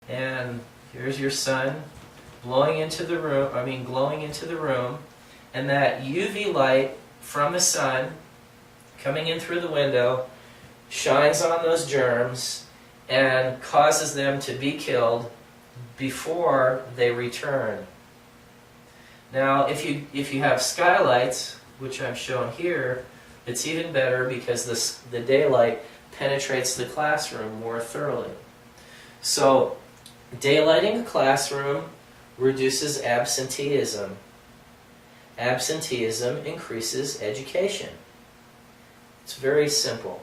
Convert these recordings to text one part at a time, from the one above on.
And here's your sun glowing into the room, and that UV light from the sun coming in through the window shines on those germs and causes them to be killed before they return. Now, if you have skylights, which I'm showing here, it's even better because the daylight penetrates the classroom more thoroughly. So, daylighting a classroom reduces absenteeism. Absenteeism increases education. It's very simple.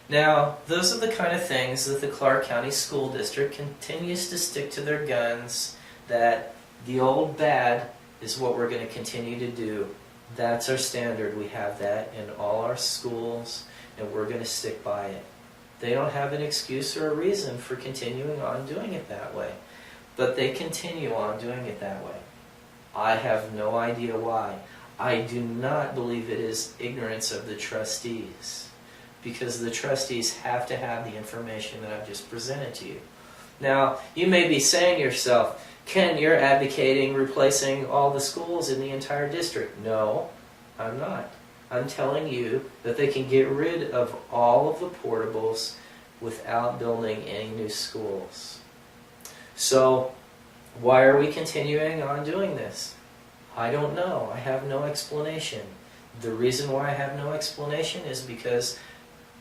Now, those are the kind of things that the Clark County School District continues to stick to their guns, that the old bad is what we're going to continue to do. That's our standard. We have that in all our schools, and we're going to stick by it. They don't have an excuse or a reason for continuing on doing it that way, but they continue on doing it that way. I have no idea why. I do not believe it is ignorance of the trustees, because the trustees have to have the information that I've just presented to you. Now, you may be saying to yourself, Ken, you're advocating replacing all the schools in the entire district. No, I'm not. I'm telling you that they can get rid of all of the portables without building any new schools. So, why are we continuing on doing this? I don't know. I have no explanation. The reason why I have no explanation is because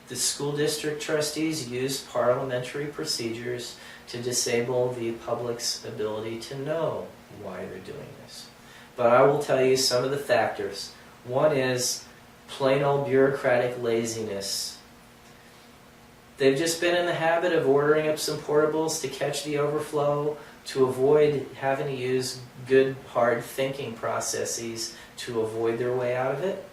the school district trustees used parliamentary procedures to disable the public's ability to know why they're doing this. But I will tell you some of the factors. One is plain old bureaucratic laziness. They've just been in the habit of ordering up some portables to catch the overflow, to avoid having to use good, hard thinking processes to avoid their way out of it.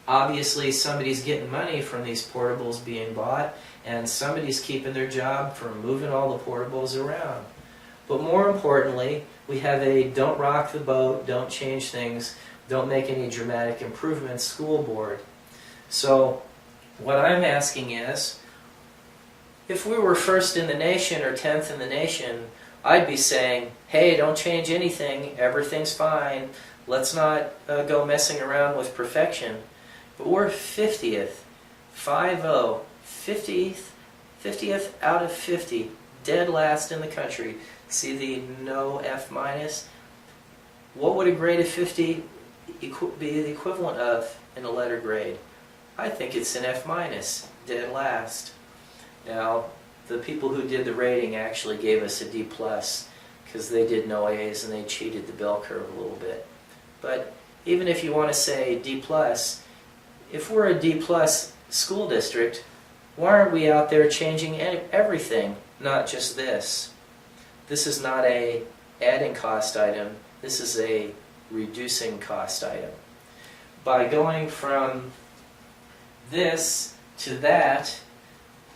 Obviously, somebody's getting money from these portables being bought, and somebody's keeping their job from moving all the portables around. But more importantly, we have a don't rock the boat, don't change things, don't make any dramatic improvements school board. So what I'm asking is, if we were first in the nation or 10th in the nation, I'd be saying, hey, don't change anything, everything's fine, let's not go messing around with perfection. But we're 50th, 50th out of 50, dead last in the country. See the no F minus? What would a grade of 50 be the equivalent of in a letter grade? I think it's an F minus, dead last. Now, the people who did the rating actually gave us a D plus because they did no A's and they cheated the bell curve a little bit. But even if you want to say D plus, if we're a D plus school district, why aren't we out there changing everything, not just this? This is not a adding cost item, this is a reducing cost item. By going from this to that,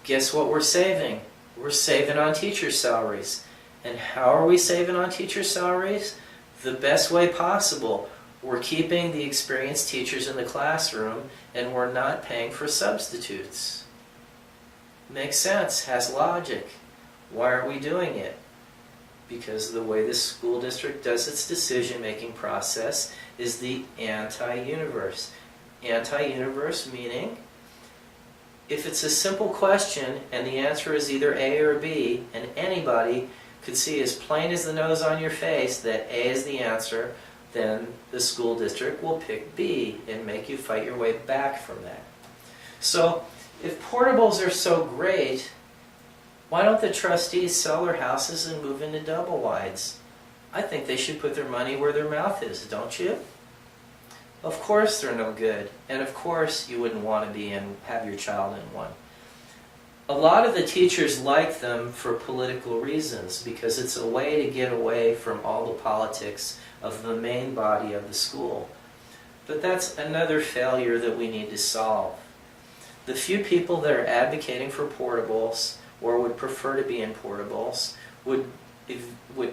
guess what we're saving? We're saving on teacher salaries. And how are we saving on teacher salaries? The best way possible. We're keeping the experienced teachers in the classroom, and we're not paying for substitutes. Makes sense, has logic. Why are we doing it? Because the way the school district does its decision-making process is the anti-universe. Anti-universe meaning, if it's a simple question and the answer is either A or B, and anybody could see as plain as the nose on your face that A is the answer, then the school district will pick B and make you fight your way back from that. So, if portables are so great, why don't the trustees sell their houses and move into double wides? I think they should put their money where their mouth is, don't you? Of course they're no good, and of course you wouldn't want to have your child in one. A lot of the teachers like them for political reasons, because it's a way to get away from all the politics of the main body of the school. But that's another failure that we need to solve. The few people that are advocating for portables, or would prefer to be in portables, would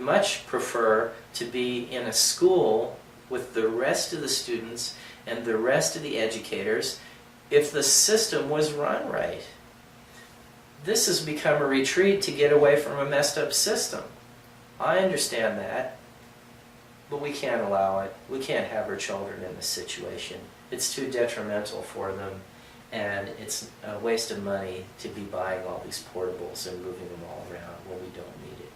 much prefer to be in a school with the rest of the students and the rest of the educators if the system was run right. this has become a retreat to get away from a messed up system. I understand that, but we can't allow it. We can't have our children in this situation. It's too detrimental for them, and it's a waste of money to be buying all these portables and moving them all around when we don't need it.